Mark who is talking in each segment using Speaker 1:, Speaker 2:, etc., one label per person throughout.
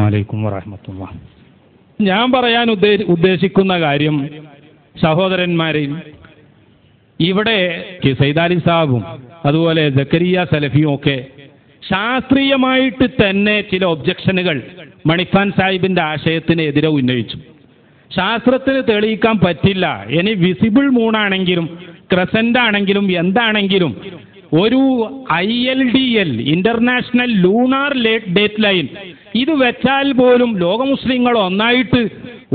Speaker 1: അലൈക്കും വറഹ്മത്തുള്ളാഹി. ഞാൻ പറയാൻ ഉദ്ദേശിക്കുന്ന കാര്യം, സഹോദരന്മാരെ, ഇവിടെ സൈദാലി സാബും അതുപോലെ സക്കരിയ സലഫിയും ഒക്കെ ശാസ്ത്രീയമായിട്ട് തന്നെ ചില ഒബ്ജക്ഷനുകൾ മണിഖാൻ സാഹിബിന്റെ ആശയത്തിന് എതിരെ ഉന്നയിച്ചു. ശാസ്ത്രത്തിന് തെളിയിക്കാൻ പറ്റില്ല. ഇനി വിസിബിൾ മൂണാണെങ്കിലും ക്രസന്റ് ആണെങ്കിലും എന്താണെങ്കിലും ഒരു ILDL international lunar date line ഇത് വെച്ചാൽ പോലും ലോക മുസ്ലിങ്ങൾ ഒന്നായിട്ട്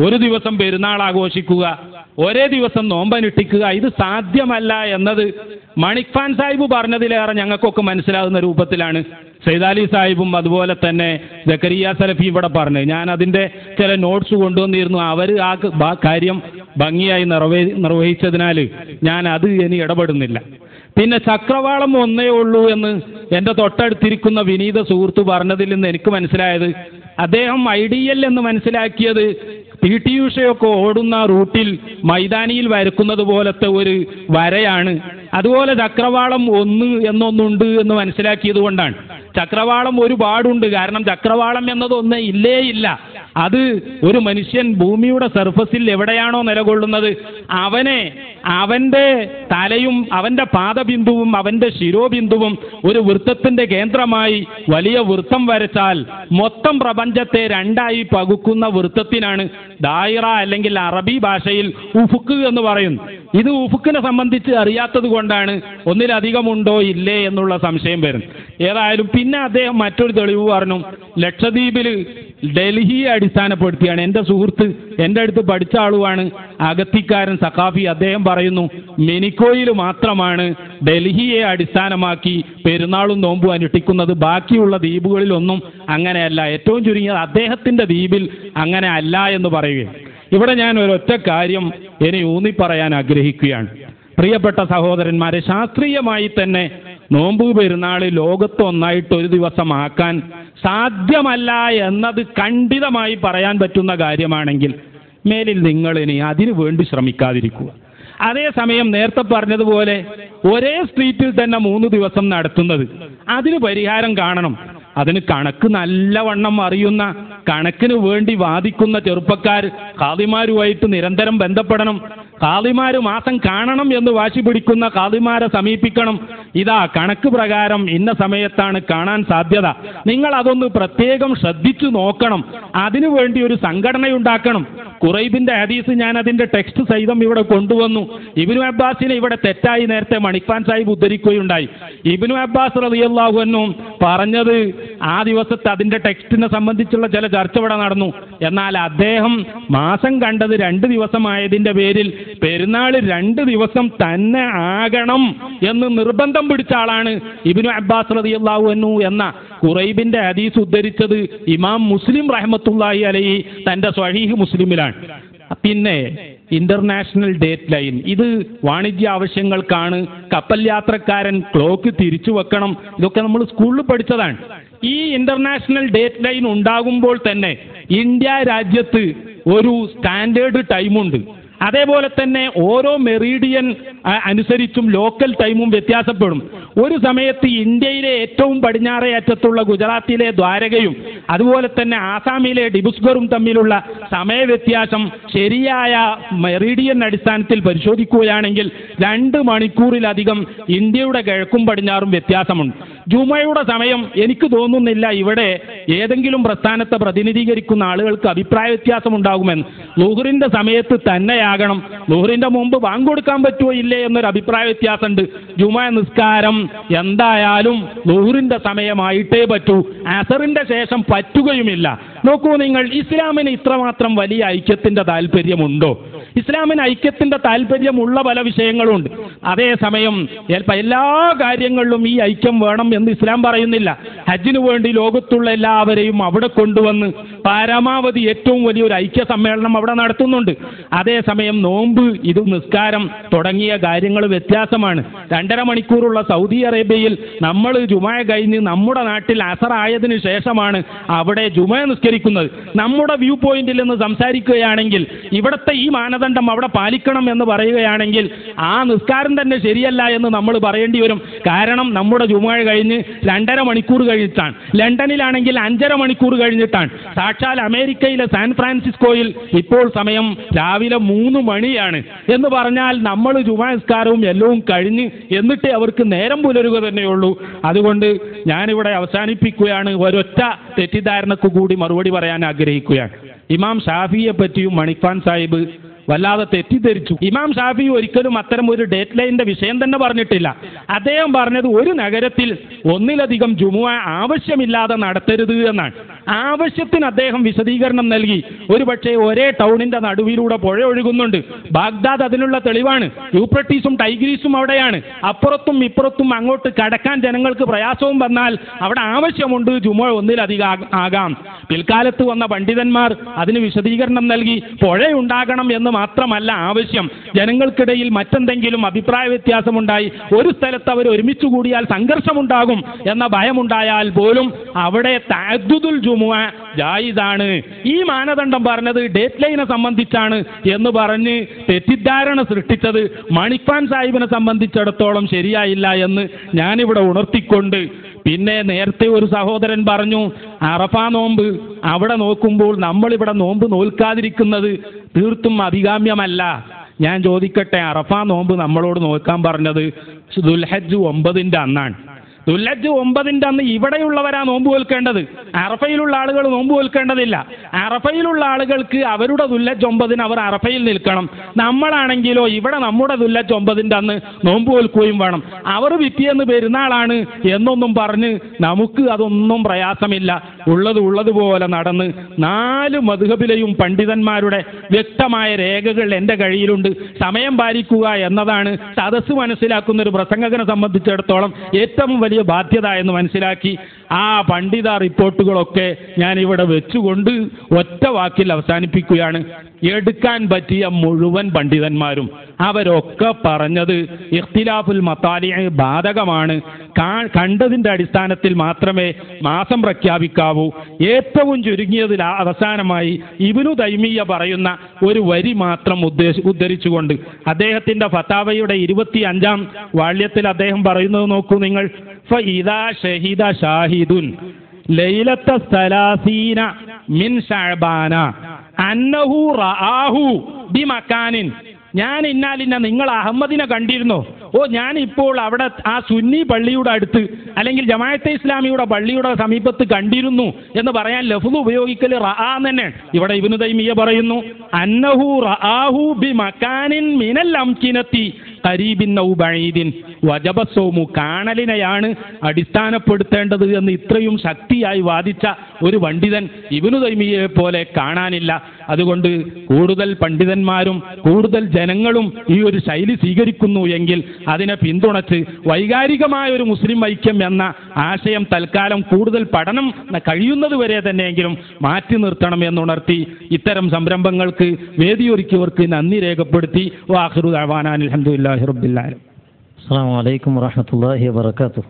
Speaker 1: ഒരു ദിവസം പെരുന്നാൾ ആഘോഷിക്കുക, ഒരേ ദിവസം നോമ്പനുഷ്ഠിക്കുക, ഇത് സാധ്യമല്ല എന്നത് മണിഖാൻ സാഹിബ് പറഞ്ഞതിലേറെ ഞങ്ങൾക്കൊക്കെ മനസ്സിലാകുന്ന രൂപത്തിലാണ് സൈദാലി സാഹിബും അതുപോലെ തന്നെ സക്കരിയ സലഫി ഇവിടെ പറഞ്ഞത്. ഞാൻ അതിൻ്റെ ചില നോട്ട്സ് കൊണ്ടുവന്നിരുന്നു. അവർ ആ കാര്യം ഭംഗിയായി നിർവഹിച്ചതിനാൽ ഞാൻ അത് ഇനി ഇടപെടുന്നില്ല. പിന്നെ ചക്രവാളം ഒന്നേ ഉള്ളൂ എന്ന് എൻ്റെ തൊട്ടടുത്തിരിക്കുന്ന വിനീത സുഹൃത്ത് പറഞ്ഞതിൽ നിന്ന് എനിക്ക് മനസ്സിലായത്, അദ്ദേഹം IDL എന്ന് മനസ്സിലാക്കിയത് PT ഉഷയൊക്കെ ഓടുന്ന റൂട്ടിൽ മൈതാനിയിൽ വരക്കുന്നത് പോലത്തെ ഒരു വരയാണ്. അതുപോലെ ചക്രവാളം ഒന്നുണ്ട് എന്ന് മനസ്സിലാക്കിയത് കൊണ്ടാണ്. ചക്രവാളം ഒരുപാടുണ്ട്. കാരണം ചക്രവാളം എന്നതൊന്ന് ഇല്ലേ ഇല്ല. അത് ഒരു മനുഷ്യൻ ഭൂമിയുടെ സർഫസിൽ എവിടെയാണോ നിലകൊള്ളുന്നത് അവൻ്റെ തലയും അവൻ്റെ പാദബിന്ദുവും അവൻ്റെ ശിരോബിന്ദുവും ഒരു വൃത്തത്തിന്റെ കേന്ദ്രമായി വലിയ വൃത്തം വരച്ചാൽ മൊത്തം പ്രപഞ്ചത്തെ രണ്ടായി പകുക്കുന്ന വൃത്തത്തിനാണ് ദായിറ അല്ലെങ്കിൽ അറബി ഭാഷയിൽ ഉഫുക്ക് എന്ന് പറയുന്നു. ഇത് ഉഫുക്കിനെ സംബന്ധിച്ച് അറിയാത്തത് കൊണ്ടാണ് ഒന്നിലധികമുണ്ടോ ഇല്ലേ എന്നുള്ള സംശയം വരുന്നത്. ഏതായാലും പിന്നെ അദ്ദേഹം മറ്റൊരു തെളിവ് പറഞ്ഞു. ലക്ഷദ്വീപിൽ ഡൽഹിയെ അടിസ്ഥാനപ്പെടുത്തിയാണ്. എൻ്റെ സുഹൃത്ത് എൻ്റെ അടുത്ത് പഠിച്ച ആളുമാണ്, അഗത്തിക്കാരൻ സഖാഫി. അദ്ദേഹം പറയുന്നു മിനിക്കോയിൽ മാത്രമാണ് ഡൽഹിയെ അടിസ്ഥാനമാക്കി പെരുന്നാളും നോമ്പും അനുഷ്ഠിക്കുന്നത്, ബാക്കിയുള്ള ദ്വീപുകളിലൊന്നും അങ്ങനെയല്ല. ഏറ്റവും ചുരുങ്ങിയത് അദ്ദേഹത്തിൻ്റെ ദ്വീപിൽ അങ്ങനെ അല്ല എന്ന് പറയുകയാണ്. ഇവിടെ ഞാൻ ഒരൊറ്റ കാര്യം ഇനി ഊന്നി പറയാൻ ആഗ്രഹിക്കുകയാണ്. പ്രിയപ്പെട്ട സഹോദരന്മാരെ, ശാസ്ത്രീയമായി തന്നെ നോമ്പ് പെരുന്നാൾ ലോകത്ത് ഒന്നായിട്ട് ഒരു ദിവസമാക്കാൻ സാധ്യമല്ല എന്നത് ഖണ്ഡിതമായി പറയാൻ പറ്റുന്ന കാര്യമാണെങ്കിൽ മേലിൽ നിങ്ങൾ ഇനി അതിനു വേണ്ടി ശ്രമിക്കാതിരിക്കുക. അതേസമയം നേരത്തെ പറഞ്ഞതുപോലെ ഒരേ സ്ട്രീറ്റിൽ തന്നെ 3 ദിവസം നടത്തുന്നത്, അതിന് പരിഹാരം കാണണം. അതിന് കണക്ക് നല്ലവണ്ണം അറിയുന്ന, കണക്കിന് വേണ്ടി വാദിക്കുന്ന ചെറുപ്പക്കാർ ഖാദിമാരുമായിട്ട് നിരന്തരം ബന്ധപ്പെടണം. ഖാദിമാർ മാസം കാണണം എന്ന് വാശി പിടിക്കുന്ന ഖാദിമാരെ സമീപിക്കണം. ഇതാ കണക്ക് പ്രകാരം ഇന്ന സമയത്താണ് കാണാൻ സാധ്യത, നിങ്ങൾ അതൊന്ന് പ്രത്യേകം ശ്രദ്ധിച്ചു നോക്കണം. അതിനുവേണ്ടി ഒരു സംഘടനയുണ്ടാക്കണം. ഖുറൈബിന്റെ ഹദീസ് ഞാൻ അതിന്റെ ടെക്സ്റ്റ് സഹിതം ഇവിടെ കൊണ്ടുവന്നു. ഇബ്നു അബ്ബാസിനെ ഇവിടെ തെറ്റായി നേരത്തെ മണിഖാൻ സാഹിബ് ഉദ്ധരിക്കുകയുണ്ടായി. ഇബ്നു അബ്ബാസ് റളിയല്ലാഹു അൻഹു പറഞ്ഞത് ആ ദിവസത്തെ അതിന്റെ ടെക്സ്റ്റിനെ സംബന്ധിച്ചുള്ള ചില ചർച്ച ഇവിടെ നടന്നു. എന്നാൽ അദ്ദേഹം മാസം കണ്ടത് 2 ദിവസമായതിന്റെ പേരിൽ പെരുന്നാൾ 2 ദിവസം തന്നെ ആകണം എന്ന് നിർബന്ധം പിടിച്ച ആളാണ് ഇബ്നു അബ്ബാസ് റളിയല്ലാഹു അൻഹു എന്ന ഖുറൈബിന്റെ ഹദീസ് ഉദ്ധരിച്ചത് ഇമാം മുസ്ലിം റഹ്മത്തുള്ളാഹി അലൈഹി തന്റെ സ്വഹീഹ് മുസ്ലിമിലാണ്. പിന്നെ ഇന്റർനാഷണൽ ഡേറ്റ് ലൈൻ, ഇത് വാണിജ്യ ആവശ്യങ്ങൾക്കാണ്. കപ്പൽ യാത്രക്കാരൻ ക്ലോക്ക് തിരിച്ചു വെക്കണം. ഇതൊക്കെ നമ്മൾ സ്കൂളിൽ പഠിച്ചതാണ്. ഈ ഇന്റർനാഷണൽ ഡേറ്റ് ലൈൻ ഉണ്ടാകുമ്പോൾ തന്നെ ഇന്ത്യ രാജ്യത്ത് ഒരു സ്റ്റാൻഡേർഡ് ടൈമുണ്ട്. അതേപോലെ തന്നെ ഓരോ മെറീഡിയൻ അനുസരിച്ചും ലോക്കൽ ടൈമും വ്യത്യാസപ്പെടും. ഒരു സമയത്ത് ഇന്ത്യയിലെ ഏറ്റവും പടിഞ്ഞാറേ അറ്റത്തുള്ള ഗുജറാത്തിലെ ദ്വാരകയും അതുപോലെ തന്നെ ആസാമിലെ ഡിബുസ്ഗറും തമ്മിലുള്ള സമയവ്യത്യാസം ശരിയായ മെറീഡിയൻ അടിസ്ഥാനത്തിൽ പരിശോധിക്കുകയാണെങ്കിൽ 2 മണിക്കൂറിലധികം ഇന്ത്യയുടെ കിഴക്കും പടിഞ്ഞാറും വ്യത്യാസമുണ്ട്. ജുമയുടെ സമയം എനിക്ക് തോന്നുന്നില്ല ഇവിടെ ഏതെങ്കിലും പ്രസ്ഥാനത്തെ പ്രതിനിധീകരിക്കുന്ന ആളുകൾക്ക് അഭിപ്രായ വ്യത്യാസം ഉണ്ടാകുമെന്ന്. ളുഹറിന്റെ സമയത്ത് തന്നെയാകണം. ളുഹറിന്റെ മുമ്പ് ബാങ്ക് കൊടുക്കാൻ പറ്റുമോ ഇല്ലേ എന്നൊരു അഭിപ്രായ വ്യത്യാസമുണ്ട്. ജുമ നിസ്കാരം എന്തായാലും ളുഹറിന്റെ സമയമായിട്ടേ പറ്റൂ, അസറിന്റെ ശേഷം പറ്റുകയുമില്ല. നോക്കൂ നിങ്ങൾ, ഇസ്ലാമിന് ഇത്രമാത്രം വലിയ ഐക്യത്തിന്റെ താല്പര്യമുണ്ടോ? ഇസ്ലാമിന് ഐക്യത്തിന്റെ താല്പര്യമുള്ള പല വിഷയങ്ങളുണ്ട്. അതേസമയം എല്ലാ കാര്യങ്ങളിലും ഈ ഐക്യം വേണം എന്ന് ഇസ്ലാം പറയുന്നില്ല. ഹജ്ജിന് വേണ്ടി ലോകത്തുള്ള എല്ലാവരെയും അവിടെ കൊണ്ടുവന്ന് പരമാവധി ഏറ്റവും വലിയൊരു ഐക്യ സമ്മേളനം അവിടെ നടത്തുന്നുണ്ട്. അതേസമയം നോമ്പ്, ഇത് നിസ്കാരം തുടങ്ങിയ കാര്യങ്ങൾ വ്യത്യാസമാണ്. 2.5 മണിക്കൂറുള്ള സൗദി അറേബ്യയിൽ നമ്മൾ ജുമ കഴിഞ്ഞ് നമ്മുടെ നാട്ടിൽ അസർ ആയതിനു ശേഷമാണ് അവിടെ ജുമ നിസ്കരിക്കുന്നത്. നമ്മുടെ വ്യൂ പോയിന്റിൽ നിന്ന് സംസാരിക്കുകയാണെങ്കിൽ ഇവിടുത്തെ ഈ മാനദണ്ഡം അവിടെ പാലിക്കണം എന്ന് പറയുകയാണെങ്കിൽ ആ നിസ്കാരം തന്നെ ശരിയല്ല എന്ന് നമ്മൾ പറയേണ്ടി വരും. കാരണം നമ്മുടെ ജുമുഅ കഴിഞ്ഞ് 2.5 മണിക്കൂർ കഴിഞ്ഞിട്ടാണ്, ലണ്ടനിലാണെങ്കിൽ 5.5 മണിക്കൂർ കഴിഞ്ഞിട്ടാണ്, സാക്ഷാൽ അമേരിക്കയിലെ സാൻ ഫ്രാൻസിസ്കോയിൽ ഇപ്പോൾ സമയം രാവിലെ 3 മണിയാണ് എന്ന് പറഞ്ഞാൽ നമ്മൾ ജുമുഅ നിസ്കാരവും എല്ലാം കഴിഞ്ഞ് എന്നിട്ടേ അവർക്ക് നേരം പുലരുക തന്നെയുള്ളൂ. അതുകൊണ്ട് ഞാനിവിടെ അവസാനിപ്പിക്കുകയാണ്. ഒരൊറ്റ തെറ്റിദ്ധാരണക്ക് കൂടി മറുപടി പറയാൻ ആഗ്രഹിക്കുകയാണ്. ഇമാം ഷാഫിയെ പറ്റിയും മണിക്വാൻ സാഹിബ് വല്ലാതെ തെറ്റിദ്ധരിച്ചു. ഇമാം ഷാഫി ഒരിക്കലും അത്തരം ഒരു ഡേറ്റ് ലൈനിന്റെ വിഷയം തന്നെ പറഞ്ഞിട്ടില്ല. അദ്ദേഹം പറഞ്ഞത് ഒരു നഗരത്തിൽ ഒന്നിലധികം ജുമുഅ ആവശ്യമില്ലാതെ നടത്തരുത് എന്നാണ്. ആവശ്യത്തിന് അദ്ദേഹം വിശദീകരണം നൽകി. ഒരുപക്ഷെ ഒരേ ടൗണിന്റെ നടുവിലൂടെ പുഴ ഒഴുകുന്നുണ്ട്, ബാഗ്ദാദ് അതിനുള്ള തെളിവാണ്. യൂഫ്രട്ടീസും ടൈഗ്രീസും അവിടെയാണ്. അപ്പുറത്തും ഇപ്പുറത്തും അങ്ങോട്ട് കടക്കാൻ ജനങ്ങൾക്ക് പ്രയാസവും വന്നാൽ അവിടെ ആവശ്യമുണ്ട് ജുമുഅ ഒന്നിലധികം ആകാം. പിൽക്കാലത്ത് വന്ന പണ്ഡിതന്മാർ അതിന് വിശദീകരണം നൽകി. പുഴയുണ്ടാകണം എന്ന് മാത്രമല്ല ആവശ്യം, ജനങ്ങൾക്കിടയിൽ മറ്റെന്തെങ്കിലും അഭിപ്രായ വ്യത്യാസമുണ്ടായി ഒരു സ്ഥലത്ത് അവർ ഒരുമിച്ച് കൂടിയാൽ സംഘർഷമുണ്ടാകും എന്ന ഭയമുണ്ടായാൽ പോലും അവിടെ തഅദ്ദുദുൽ ജുമുഅ ജായിസാണ്. ഈ മാനദണ്ഡം പറഞ്ഞത് ഡേറ്റ് ലൈനെ സംബന്ധിച്ചാണ് എന്ന് പറഞ്ഞ് തെറ്റിദ്ധാരണ സൃഷ്ടിച്ചത് മണിക്വാൻ സാഹിബിനെ സംബന്ധിച്ചിടത്തോളം ശരിയായില്ല എന്ന് ഞാനിവിടെ ഉണർത്തിക്കൊണ്ട്, പിന്നെ നേരത്തെ ഒരു സഹോദരൻ പറഞ്ഞു അറഫ നോമ്പ്, അവിടെ നോക്കുമ്പോൾ നമ്മളിവിടെ നോമ്പ് നോൽക്കാതിരിക്കുന്നത് തീർത്തും അഭികാമ്യമല്ല. ഞാൻ ചോദിക്കട്ടെ, അറഫ നോമ്പ് നമ്മളോട് നോക്കാൻ പറഞ്ഞത് ദുൽഹജ്ജ് 9 അന്നാണ്. ദുൽഹജ്ജ് 9 അന്ന് ഇവിടെയുള്ളവരാ നോമ്പ് നോൽക്കേണ്ടത്, അറഫയിലുള്ള ആളുകൾ നോമ്പ് നോൽക്കേണ്ടതില്ല. അറഫയിലുള്ള ആളുകൾക്ക് അവരുടെ ദുൽഹജ്ജ് 9 അവർ അറഫയിൽ നിൽക്കണം. നമ്മളാണെങ്കിലോ ഇവിടെ നമ്മുടെ ദുൽഹജ്ജ് 9 അന്ന് നോമ്പ് നോൽക്കുകയും വേണം. അവർ പിറ്റേന്ന് പെരുന്നാളാണ് എന്നൊന്നും പറഞ്ഞ് നമുക്ക് അതൊന്നും പ്രയാസമില്ല. ഉള്ളതുപോലെ നടന്ന് 4 മദ്ഹബിലെയും പണ്ഡിതന്മാരുടെ വ്യക്തമായ രേഖകൾ എൻ്റെ കയ്യിലുണ്ട്. സമയം പാലിക്കുക എന്നതാണ് സദസ്സ് മനസ്സിലാക്കുന്ന ഒരു പ്രസംഗകനെ സംബന്ധിച്ചിടത്തോളം ഏറ്റവും വലിയ ബാധ്യത എന്ന് മനസ്സിലാക്കി ആ പണ്ഡിത റിപ്പോർട്ടുകളൊക്കെ ഞാൻ ഇവിടെ വെച്ചുകൊണ്ട് ഒറ്റ വാക്കിൽ അവസാനിപ്പിക്കുകയാണ്. എടുക്കാൻ പറ്റിയ മുഴുവൻ പണ്ഡിതന്മാരും അവരൊക്കെ പറഞ്ഞത് ഇഖ്തിലാഫുൽ മത്താലി ബാധകമാണ്. കണ്ടതിൻ്റെ അടിസ്ഥാനത്തിൽ മാത്രമേ മാസം പ്രഖ്യാപിക്കാവൂ. ഏറ്റവും ചുരുങ്ങിയതിൽ അവസാനമായി ഇബ്നു തൈമിയ്യ പറയുന്ന ഒരു വരി മാത്രം ഉദ്ധരിച്ചുകൊണ്ട് അദ്ദേഹത്തിൻ്റെ ഫതാവയുടെ 25-ാം വാള്യത്തിൽ അദ്ദേഹം പറയുന്നത് നോക്കൂ നിങ്ങൾ. ഫഇദാ ഷഹിദ ഷാഹിദുൻ ലൈലത്ത സലാസീന മിൻ ശഅബാന അന്നഹു റആഹു ബിമകാനിൻ. ഞാൻ ഇന്നാലിന്ന നിങ്ങൾ അഹമ്മദിനെ കണ്ടിരുന്നോ? ഓ ഞാൻ ഇപ്പോൾ അവിടെ ആ സുന്നി പള്ളിയുടെ അടുത്ത് അല്ലെങ്കിൽ ജമാഅത്തെ ഇസ്ലാമിയുടെ പള്ളിയുടെ സമീപത്ത് കണ്ടിരുന്നു എന്ന് പറയാൻ ലഫ്ദ് ഉപയോഗിക്കൽ റആ തന്നെ. ഇവിടെ ഇബ്നു തൈമിയ്യ പറയുന്നു അന്നഹു റആഹു ബിമകാനിൻ മിനൽ അംകിനത്തി ഖരീബിൻ ഔ ബഈദിൻ വജബ സൗമു. കാണലിനെയാണ് അടിസ്ഥാനപ്പെടുത്തേണ്ടത് എന്ന് ഇത്രയും ശക്തിയായി വാദിച്ച ഒരു പണ്ഡിതൻ ഇബ്നു തൈമിയ്യയെ പോലെ കാണാനില്ല. അതുകൊണ്ട് കൂടുതൽ പണ്ഡിതന്മാരും കൂടുതൽ ജനങ്ങളും ഈ ഒരു ശൈലി സ്വീകരിക്കുന്നു എങ്കിൽ അതിനെ പിന്തുണച്ച് വൈകാരികമായ ഒരു മുസ്ലിം ഐക്യം എന്ന ആശയം തൽക്കാലം കൂടുതൽ പഠനം കഴിയുന്നത് വരെ തന്നെയെങ്കിലും മാറ്റി നിർത്തണം എന്നുണർത്തി ഇത്തരം സംരംഭങ്ങൾക്ക് വേദിയൊരുക്കിയവർക്ക് നന്ദി രേഖപ്പെടുത്തി വാഖിറു ദഅവാനാ അൽഹംദുലില്ലാഹി റബ്ബിൽ ആലമീൻ.
Speaker 2: അസ്സലാമു അലൈക്കും വറഹ്മത്തുള്ളാഹി വബറകാതുഹു.